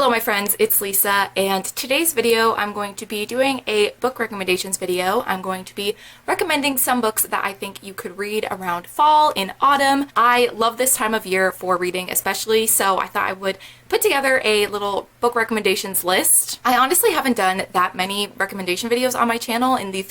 Hello my friends, it's Lisa, and today's video I'm going to be doing a book recommendations video. I'm going to be recommending some books that I think you could read around fall, in autumn. I love this time of year for reading especially, so I thought I would put together a little book recommendations list. I honestly haven't done that many recommendation videos on my channel in the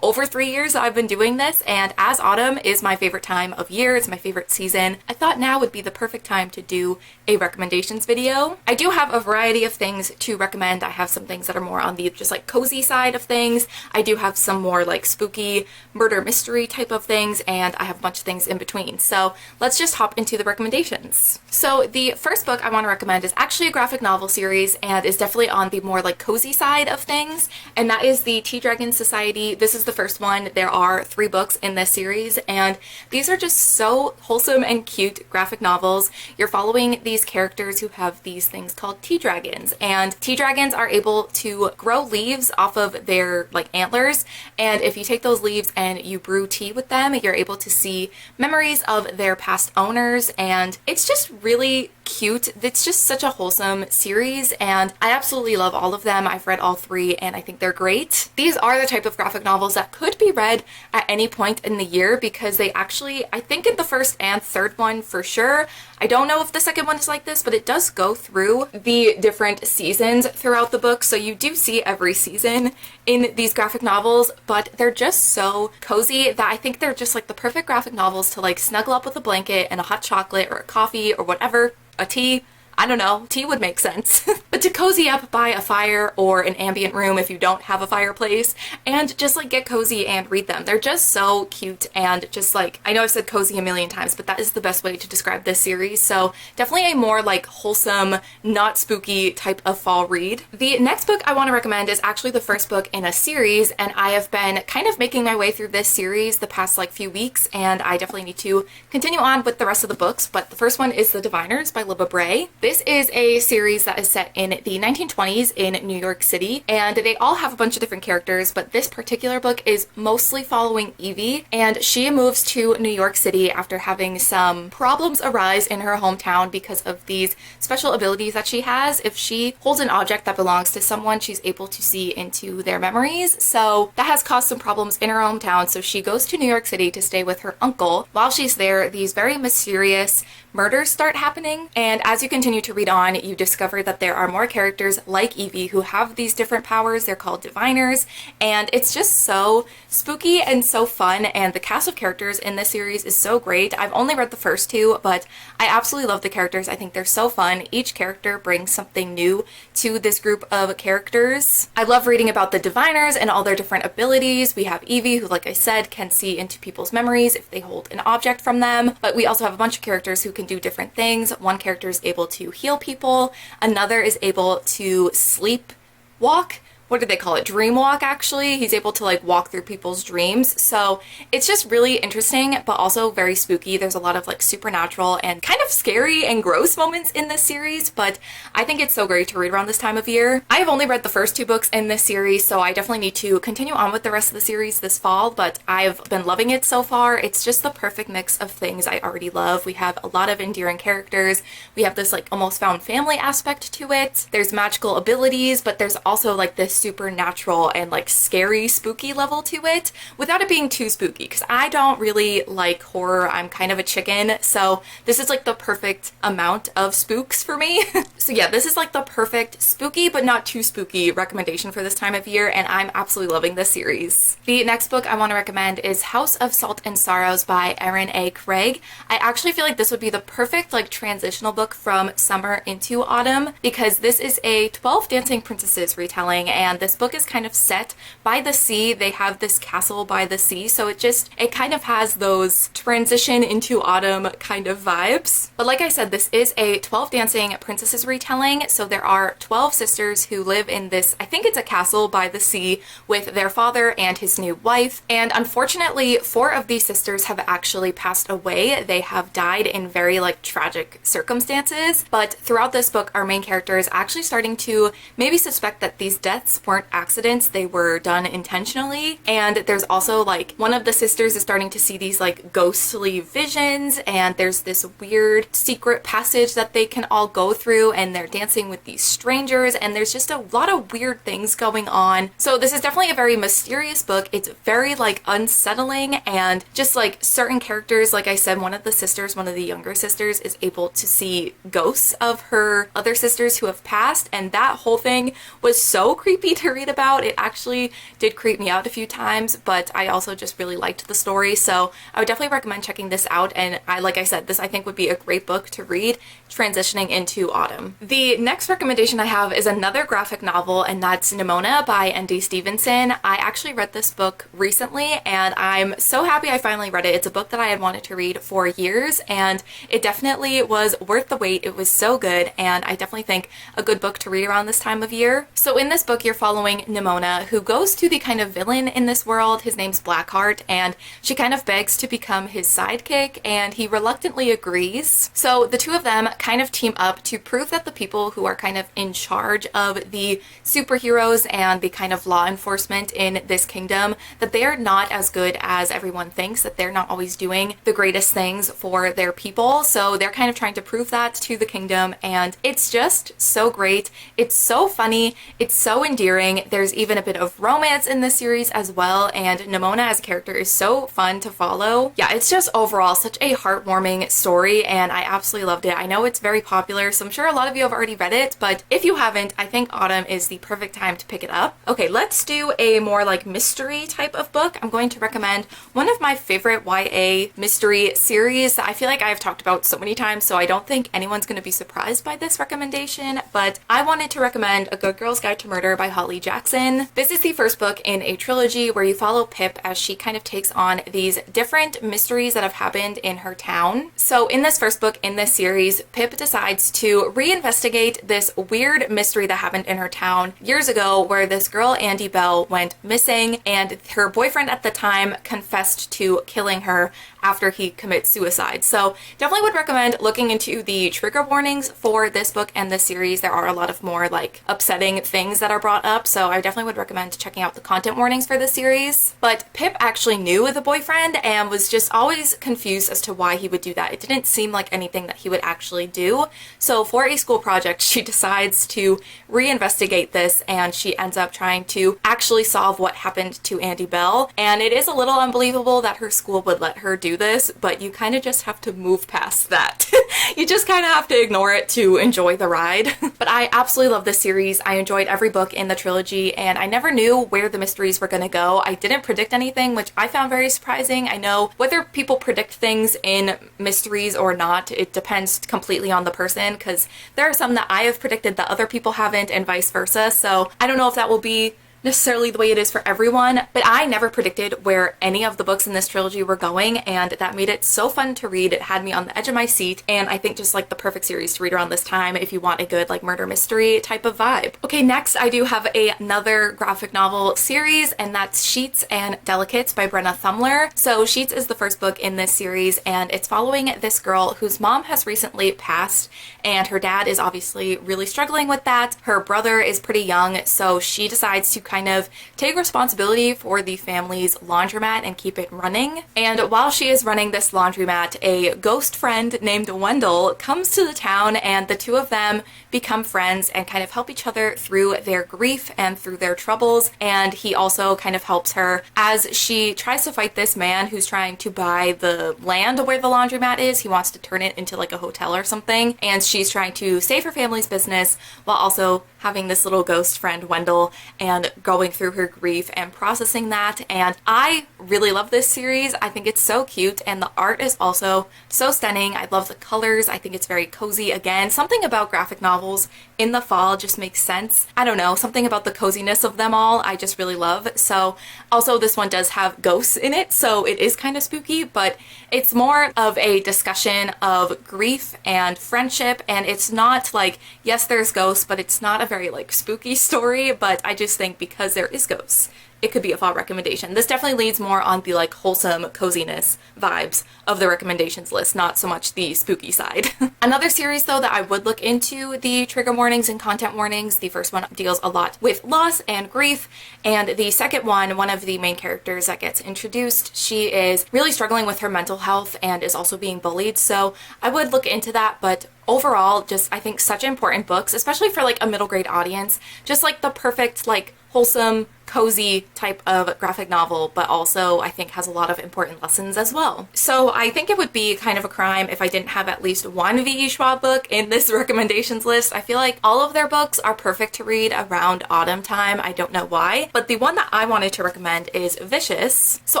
over 3 years that I've been doing this, and as autumn is my favorite time of year, it's my favorite season, I thought now would be the perfect time to do a recommendations video. I do have a variety of things to recommend. I have some things that are more on the just like cozy side of things. I do have some more like spooky murder mystery type of things, and I have a bunch of things in between. So let's just hop into the recommendations. So the first book I want to recommend is actually a graphic novel series and is definitely on the more like cozy side of things, and that is the Tea Dragon Society. This is the first one. There are 3 books in this series, and these are just so wholesome and cute graphic novels. You're following these characters who have these things called tea dragons, and tea dragons are able to grow leaves off of their like antlers, and if you take those leaves and you brew tea with them, you're able to see memories of their past owners, and it's just really cute. It's just such a wholesome series, and I absolutely love all of them. I've read all 3 and I think they're great. These are the type of graphic novels that could be read at any point in the year because they actually, I think in the first and third one for sure, I don't know if the second one is like this, but it does go through the different seasons throughout the book, so you do see every season in these graphic novels, but they're just so cozy that I think they're just like the perfect graphic novels to like snuggle up with a blanket and a hot chocolate or a coffee or whatever, a tea. I don't know, tea would make sense. But to cozy up by a fire or an ambient room if you don't have a fireplace and just like get cozy and read them. They're just so cute and just like, I know I've said cozy a million times, but that is the best way to describe this series. So definitely a more like wholesome, not spooky type of fall read. The next book I want to recommend is actually the first book in a series, and I have been kind of making my way through this series the past like few weeks, and I definitely need to continue on with the rest of the books, but the first one is The Diviners by Libba Bray. This is a series that is set in the 1920s in New York City, and they all have a bunch of different characters, but this particular book is mostly following Evie, and she moves to New York City after having some problems arise in her hometown because of these special abilities that she has. If she holds an object that belongs to someone, she's able to see into their memories, so that has caused some problems in her hometown, so she goes to New York City to stay with her uncle. While she's there, these very mysterious murders start happening, and as you continue to read on, you discover that there are more characters like Evie who have these different powers. They're called diviners, and it's just so spooky and so fun, and the cast of characters in this series is so great. I've only read the first 2, but I absolutely love the characters. I think they're so fun. Each character brings something new to this group of characters. I love reading about the diviners and all their different abilities. We have Evie, who, like I said, can see into people's memories if they hold an object from them, but we also have a bunch of characters who can do different things. One character is able to heal people, another is able to sleep walk. What do they call it? Dream walk, actually. He's able to like walk through people's dreams. So it's just really interesting, but also very spooky. There's a lot of like supernatural and kind of scary and gross moments in this series, but I think it's so great to read around this time of year. I have only read the first 2 books in this series, so I definitely need to continue on with the rest of the series this fall, but I've been loving it so far. It's just the perfect mix of things I already love. We have a lot of endearing characters. We have this like almost found family aspect to it. There's magical abilities, but there's also like this supernatural and like scary spooky level to it without it being too spooky, because I don't really like horror. I'm kind of a chicken, so this is like the perfect amount of spooks for me. So yeah, this is like the perfect spooky but not too spooky recommendation for this time of year, and I'm absolutely loving this series. The next book I want to recommend is House of Salt and Sorrows by Erin A. Craig. I actually feel like this would be the perfect like transitional book from summer into autumn, because this is a 12 Dancing Princesses retelling, and this book is kind of set by the sea. They have this castle by the sea, so it kind of has those transition into autumn kind of vibes. But like I said, this is a 12 Dancing Princesses retelling, so there are 12 sisters who live in this, I think it's a castle by the sea, with their father and his new wife, and unfortunately 4 of these sisters have actually passed away. They have died in very like tragic circumstances, but throughout this book our main character is actually starting to maybe suspect that these deaths deaths weren't accidents, they were done intentionally. And there's also like one of the sisters is starting to see these like ghostly visions, and there's this weird secret passage that they can all go through, and they're dancing with these strangers, and there's just a lot of weird things going on. So this is definitely a very mysterious book. It's very like unsettling, and just like certain characters, like I said, one of the sisters, one of the younger sisters, is able to see ghosts of her other sisters who have passed, and that whole thing was so creepy to read about. It actually did creep me out a few times, but I also just really liked the story, so I would definitely recommend checking this out. And like I said, this I think would be a great book to read transitioning into autumn. The next recommendation I have is another graphic novel, and that's Nimona by N.D. Stevenson. I actually read this book recently, and I'm so happy I finally read it. It's a book that I had wanted to read for years, and it definitely was worth the wait. It was so good, and I definitely think a good book to read around this time of year. So in this book, you're following Nimona, who goes to the kind of villain in this world. His name's Blackheart, and she kind of begs to become his sidekick, and he reluctantly agrees. So the two of them kind of team up to prove that the people who are kind of in charge of the superheroes and the kind of law enforcement in this kingdom, that they are not as good as everyone thinks, that they're not always doing the greatest things for their people. So they're kind of trying to prove that to the kingdom, and it's just so great. It's so funny. It's so endearing. There's even a bit of romance in this series as well, and Nimona as a character is so fun to follow. Yeah, it's just overall such a heartwarming story, and I absolutely loved it. I know it's very popular, so I'm sure a lot of you have already read it, but if you haven't, I think autumn is the perfect time to pick it up. Okay, let's do a more like mystery type of book. I'm going to recommend one of my favorite YA mystery series that I feel like I've talked about so many times, so I don't think anyone's going to be surprised by this recommendation, but I wanted to recommend A Good Girl's Guide to Murder by Holly Jackson. This is the first book in a trilogy where you follow Pip as she kind of takes on these different mysteries that have happened in her town. So in this first book in this series, Pip decides to reinvestigate this weird mystery that happened in her town years ago, where this girl, Andy Bell, went missing, and her boyfriend at the time confessed to killing her after he commits suicide. So definitely would recommend looking into the trigger warnings for this book and this series. There are a lot of more like upsetting things that are brought up, so I definitely would recommend checking out the content warnings for this series. But Pip actually knew the boyfriend and was just always confused as to why he would do that. It didn't seem like anything that he would actually do. So for a school project, she decides to reinvestigate this, and she ends up trying to actually solve what happened to Andy Bell. And it is a little unbelievable that her school would let her do this, but you kind of just have to move past that. You just kind of have to ignore it to enjoy the ride. But I absolutely love this series. I enjoyed every book in the trilogy, and I never knew where the mysteries were going to go. I didn't predict anything, which I found very surprising. I know whether people predict things in mysteries or not, it depends completely on the person, because there are some that I have predicted that other people haven't, and vice versa. So I don't know if that will be necessarily the way it is for everyone, but I never predicted where any of the books in this trilogy were going, and that made it so fun to read. It had me on the edge of my seat, and I think just like the perfect series to read around this time if you want a good like murder mystery type of vibe. Okay, next I do have another graphic novel series, and that's Sheets and Delicates by Brenna Thumler. So Sheets is the first book in this series, and it's following this girl whose mom has recently passed, and her dad is obviously really struggling with that. Her brother is pretty young, so she decides to kind of take responsibility for the family's laundromat and keep it running. And while she is running this laundromat, a ghost friend named Wendell comes to the town, and the two of them become friends and kind of help each other through their grief and through their troubles. And he also kind of helps her as she tries to fight this man who's trying to buy the land where the laundromat is. He wants to turn it into like a hotel or something, and she's trying to save her family's business while also having this little ghost friend Wendell and going through her grief and processing that. And I really love this series. I think it's so cute, and the art is also so stunning. I love the colors. I think it's very cozy. Again, something about graphic novels in the fall just makes sense. I don't know, something about the coziness of them all I just really love. So also this one does have ghosts in it, so it is kind of spooky, but it's more of a discussion of grief and friendship, and it's not like, yes, there's ghosts, but it's not a very like spooky story. But I just think because there is ghosts it could be a fall recommendation. This definitely leads more on the like wholesome coziness vibes of the recommendations list, not so much the spooky side. Another series though that I would look into the trigger warnings and content warnings. The first one deals a lot with loss and grief, and the second one of the main characters that gets introduced, she is really struggling with her mental health and is also being bullied, so I would look into that. But overall, just I think such important books, especially for like a middle grade audience, just like the perfect like wholesome cozy type of graphic novel, but also I think has a lot of important lessons as well. So I think it would be kind of a crime if I didn't have at least one V.E. Schwab book in this recommendations list. I feel like all of their books are perfect to read around autumn time. I don't know why, but the one that I wanted to recommend is Vicious. So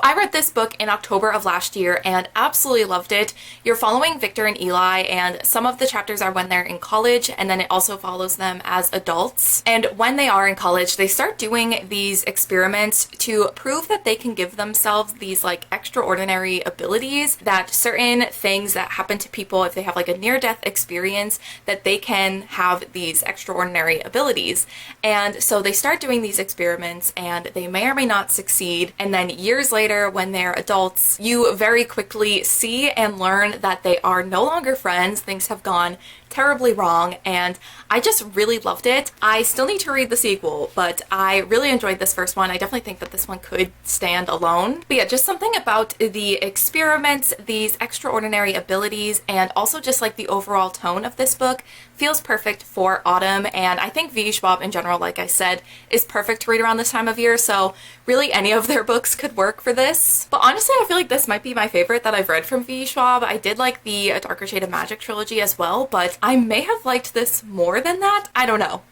I read this book in October of last year and absolutely loved it. You're following Victor and Eli, and some of the chapters are when they're in college, and then it also follows them as adults. And when they are in college, they start doing these experiments to prove that they can give themselves these like extraordinary abilities, that certain things that happen to people if they have like a near-death experience, that they can have these extraordinary abilities. And so they start doing these experiments and they may or may not succeed, and then years later when they're adults, you very quickly see and learn that they are no longer friends. Things have gone terribly wrong, and I just really loved it. I still need to read the sequel, but I really enjoyed this first one. I definitely think that this one could stand alone. But yeah, just something about the experiments, these extraordinary abilities, and also just like the overall tone of this book feels perfect for autumn. And I think V.E. Schwab in general, like I said, is perfect to read around this time of year, so really any of their books could work for this. But honestly, I feel like this might be my favorite that I've read from V.E. Schwab. I did like the A Darker Shade of Magic trilogy as well, but I may have liked this more than that. I don't know.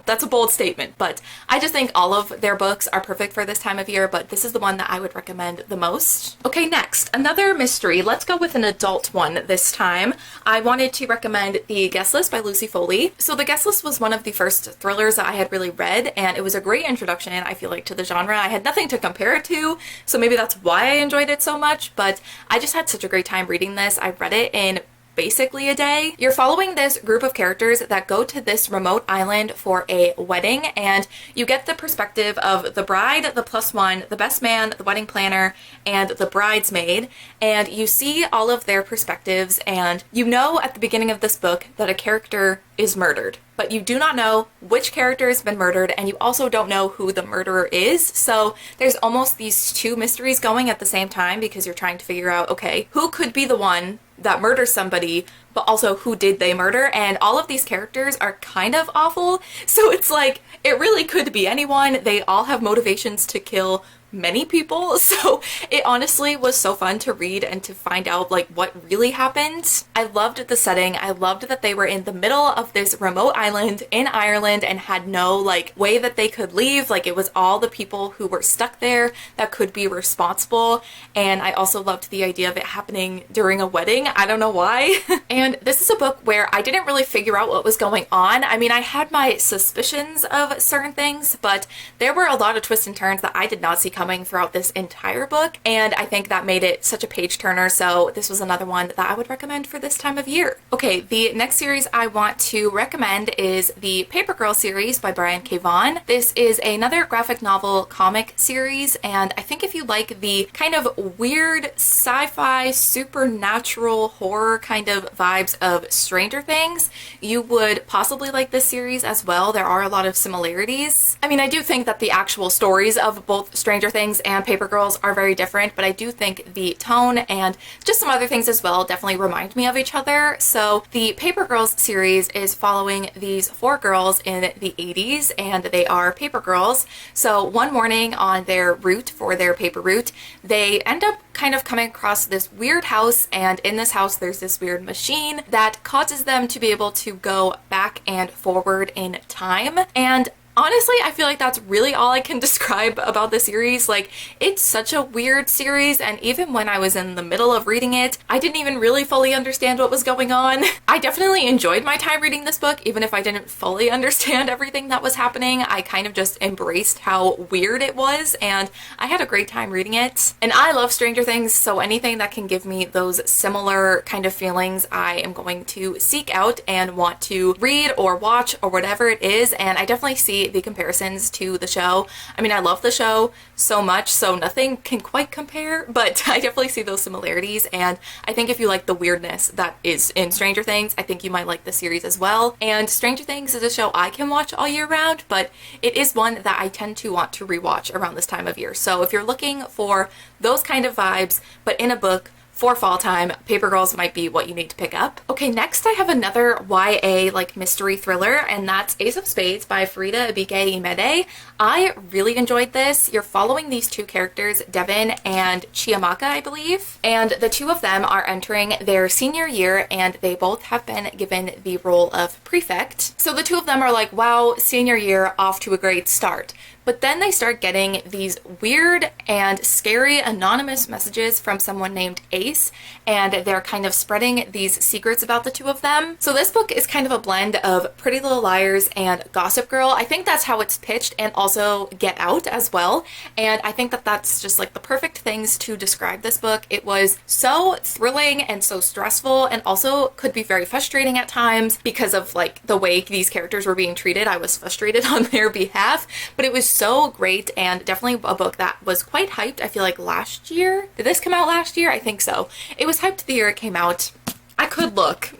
That's a bold statement, but I just think all of their books are perfect for this time of year, but this is the one that I would recommend the most. Okay, next, another mystery. Let's go with an adult one this time. I wanted to recommend The Guest List by Lucy Foley. So The Guest List was one of the first thrillers that I had really read, and it was a great introduction, I feel like, to the genre. I had nothing to compare it to, so maybe that's why I enjoyed it so much, but I just had such a great time reading this. I read it in basically a day. You're following this group of characters that go to this remote island for a wedding, and you get the perspective of the bride, the plus one, the best man, the wedding planner, and the bridesmaid, and you see all of their perspectives, and you know at the beginning of this book that a character is murdered, but you do not know which character has been murdered, and you also don't know who the murderer is. So there's almost these two mysteries going at the same time, because you're trying to figure out, okay, who could be the one that murders somebody, but also who did they murder? And all of these characters are kind of awful, so it's like it really could be anyone. They all have motivations to kill many people, so it honestly was so fun to read and to find out like what really happened. I loved the setting. I loved that they were in the middle of this remote island in Ireland and had no like way that they could leave. Like it was all the people who were stuck there that could be responsible, and I also loved the idea of it happening during a wedding. I don't know why. And this is a book where I didn't really figure out what was going on. I mean, I had my suspicions of certain things, but there were a lot of twists and turns that I did not see coming throughout this entire book, and I think that made it such a page turner, so this was another one that I would recommend for this time of year. Okay, the next series I want to recommend is the Paper Girl series by Brian K. Vaughan. This is another graphic novel comic series, and I think if you like the kind of weird sci-fi supernatural horror kind of vibes of Stranger Things, you would possibly like this series as well. There are a lot of similarities. I mean, I do think that the actual stories of both Stranger Things and Paper Girls are very different, but I do think the tone and just some other things as well definitely remind me of each other. So the Paper Girls series is following these four girls in the 80s, and they are paper girls. So one morning on their route for their paper route, they end up kind of coming across this weird house, and in this house there's this weird machine that causes them to be able to go back and forward in time. And honestly, I feel like that's really all I can describe about the series. Like, it's such a weird series, and even when I was in the middle of reading it, I didn't even really fully understand what was going on. I definitely enjoyed my time reading this book, even if I didn't fully understand everything that was happening. I kind of just embraced how weird it was, and I had a great time reading it. And I love Stranger Things, so anything that can give me those similar kind of feelings, I am going to seek out and want to read or watch or whatever it is, and I definitely see see the comparisons to the show. I mean, I love the show so much, so nothing can quite compare, but I definitely see those similarities, and I think if you like the weirdness that is in Stranger Things, I think you might like the series as well. And Stranger Things is a show I can watch all year round, but it is one that I tend to want to rewatch around this time of year. So if you're looking for those kind of vibes, but in a book for fall time, Paper Girls might be what you need to pick up. Okay, next I have another YA like mystery thriller, and that's Ace of Spades by Farida Abike Imede. I really enjoyed this. You're following these two characters, Devin and Chiamaka, I believe, and the two of them are entering their senior year, and they both have been given the role of prefect. So the two of them are like, wow, senior year, off to a great start. But then they start getting these weird and scary anonymous messages from someone named Ace, and they're kind of spreading these secrets about the two of them. So this book is kind of a blend of Pretty Little Liars and Gossip Girl. I think that's how it's pitched, and also Get Out as well. And I think that that's just like the perfect things to describe this book. It was so thrilling and so stressful, and also could be very frustrating at times because of like the way these characters were being treated. I was frustrated on their behalf, but it was so great, and definitely a book that was quite hyped. I feel like last year. Did this come out last year? I think so. It was hyped the year it came out. I could look.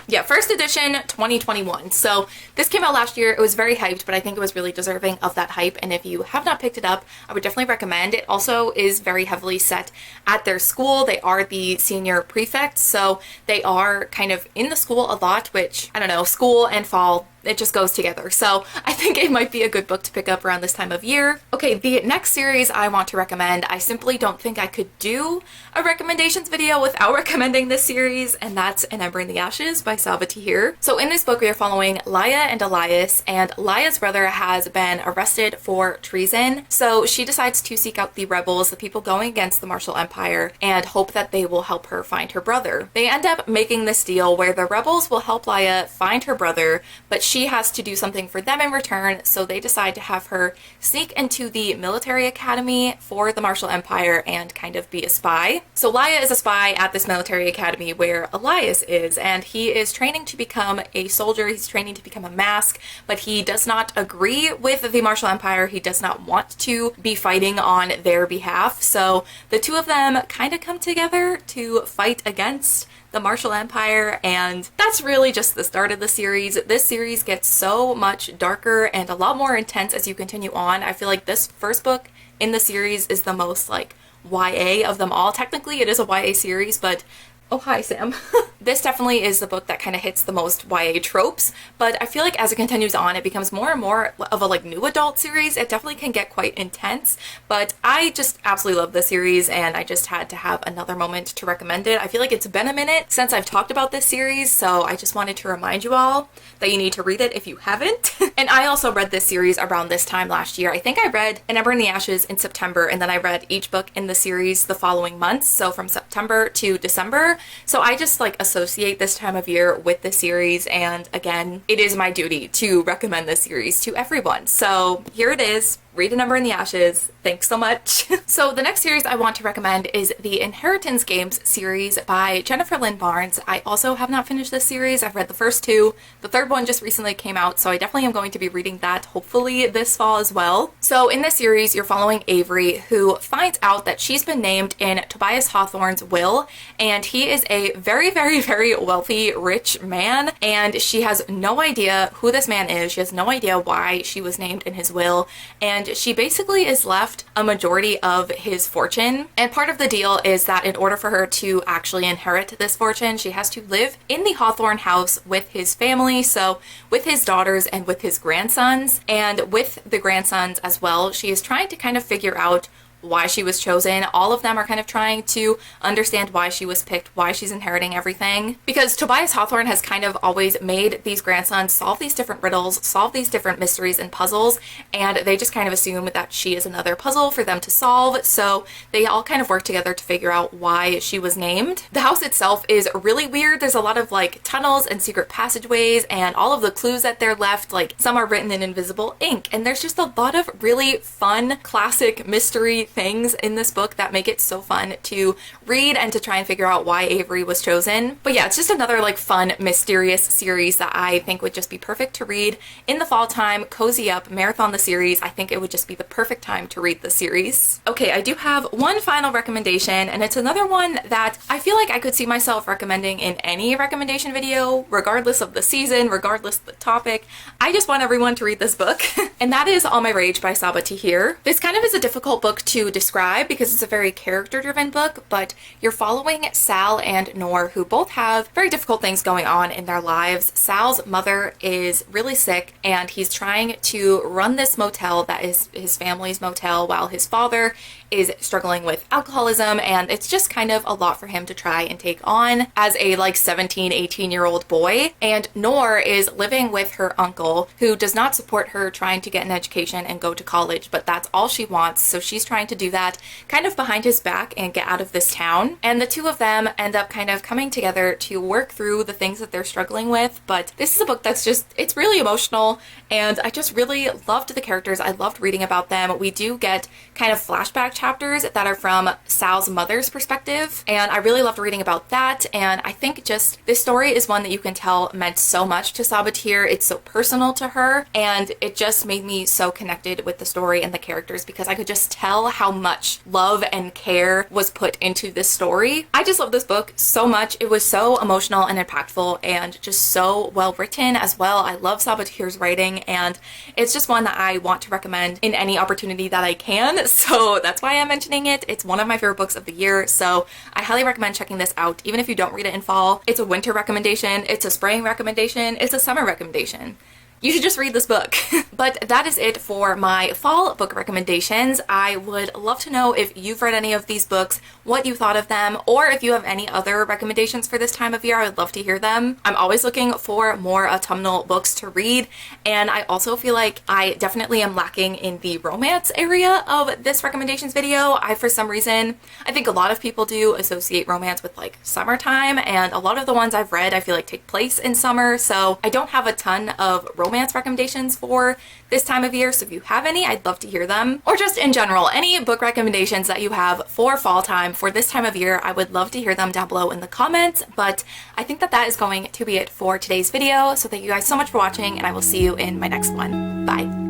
Yeah, first edition 2021. So this came out last year. It was very hyped, but I think it was really deserving of that hype. And if you have not picked it up, I would definitely recommend. It also is very heavily set at their school. They are the senior prefects, so they are kind of in the school a lot, which, I don't know, school and fall, it just goes together. So I think it might be a good book to pick up around this time of year. Okay, the next series I want to recommend, I simply don't think I could do a recommendations video without recommending this series, and that's An Ember in the Ashes by Salva Tahir. So in this book, we are following Laya and Elias, and Laya's brother has been arrested for treason. So she decides to seek out the rebels, the people going against the Marshall Empire, and hope that they will help her find her brother. They end up making this deal where the rebels will help Laya find her brother, but she has to do something for them in return, so they decide to have her sneak into the military academy for the Marshall Empire and kind of be a spy. So Laya is a spy at this military academy where Elias is, and he is training to become a soldier. He's training to become a mask, but he does not agree with the Marshall Empire. He does not want to be fighting on their behalf. So the two of them kind of come together to fight against the Marshall Empire, and that's really just the start of the series. This series gets so much darker and a lot more intense as you continue on. I feel like this first book in the series is the most like YA of them all. Technically it is a YA series, but oh, hi, Sam. This definitely is the book that kind of hits the most YA tropes, but I feel like as it continues on, it becomes more and more of a like new adult series. It definitely can get quite intense, but I just absolutely love this series, and I just had to have another moment to recommend it. I feel like it's been a minute since I've talked about this series, so I just wanted to remind you all that you need to read it if you haven't. And I also read this series around this time last year. I think I read An Ember in the Ashes in September, and then I read each book in the series the following months, so from September to December. So I just like associate this time of year with the series, and again, it is my duty to recommend this series to everyone. So here it is. Read An Ember in the Ashes. Thanks so much. So the next series I want to recommend is the Inheritance Games series by Jennifer Lynn Barnes. I also have not finished this series. I've read the first two. The third one just recently came out, so I definitely am going to be reading that hopefully this fall as well. So in this series, you're following Avery, who finds out that she's been named in Tobias Hawthorne's will, and he is a very, very, very wealthy, rich man, and she has no idea who this man is. She has no idea why she was named in his will, and she basically is left a majority of his fortune. And part of the deal is that in order for her to actually inherit this fortune, she has to live in the Hawthorne house with his family, so with his daughters and with his grandsons. And with the grandsons as well, she is trying to kind of figure out why she was chosen. All of them are kind of trying to understand why she was picked, why she's inheriting everything. Because Tobias Hawthorne has kind of always made these grandsons solve these different riddles, solve these different mysteries and puzzles, and they just kind of assume that she is another puzzle for them to solve. So they all kind of work together to figure out why she was named. The house itself is really weird. There's a lot of like tunnels and secret passageways, and all of the clues that they're left, like some are written in invisible ink, and there's just a lot of really fun classic mystery things in this book that make it so fun to read and to try and figure out why Avery was chosen. But yeah, it's just another like fun, mysterious series that I think would just be perfect to read in the fall time, cozy up, marathon the series. I think it would just be the perfect time to read the series. Okay, I do have one final recommendation, and it's another one that I feel like I could see myself recommending in any recommendation video, regardless of the season, regardless of the topic. I just want everyone to read this book, and that is All My Rage by Sabaa Tahir. This kind of is a difficult book to describe because it's a very character-driven book, but you're following Sal and Noor, who both have very difficult things going on in their lives. Sal's mother is really sick, and he's trying to run this motel that is his family's motel while his father is struggling with alcoholism, and it's just kind of a lot for him to try and take on as a like 17, 18-year-old boy. And Noor is living with her uncle, who does not support her trying to get an education and go to college, but that's all she wants, so she's trying to do that kind of behind his back and get out of this town. And the two of them end up kind of coming together to work through the things that they're struggling with. But this is a book that's just, it's really emotional, and I just really loved the characters. I loved reading about them. We do get kind of flashback chapters that are from Sal's mother's perspective, and I really loved reading about that. And I think just this story is one that you can tell meant so much to Sabaa Tahir. It's so personal to her, and it just made me so connected with the story and the characters because I could just tell how much love and care was put into this story. I just love this book so much. It was so emotional and impactful and just so well written as well. I love Sabaa Tahir's writing, and it's just one that I want to recommend in any opportunity that I can, so that's why I'm mentioning it. It's one of my favorite books of the year, so I highly recommend checking this out even if you don't read it in fall. It's a winter recommendation, it's a spring recommendation, it's a summer recommendation. You should just read this book. But that is it for my fall book recommendations. I would love to know if you've read any of these books, what you thought of them, or if you have any other recommendations for this time of year. I would love to hear them. I'm always looking for more autumnal books to read, and I also feel like I definitely am lacking in the romance area of this recommendations video. For some reason, I think a lot of people do associate romance with like summertime, and a lot of the ones I've read I feel like take place in summer, so I don't have a ton of romance recommendations for this time of year. So if you have any, I'd love to hear them. Or just in general, any book recommendations that you have for fall time, for this time of year, I would love to hear them down below in the comments. But I think that that is going to be it for today's video. So thank you guys so much for watching, and I will see you in my next one. Bye.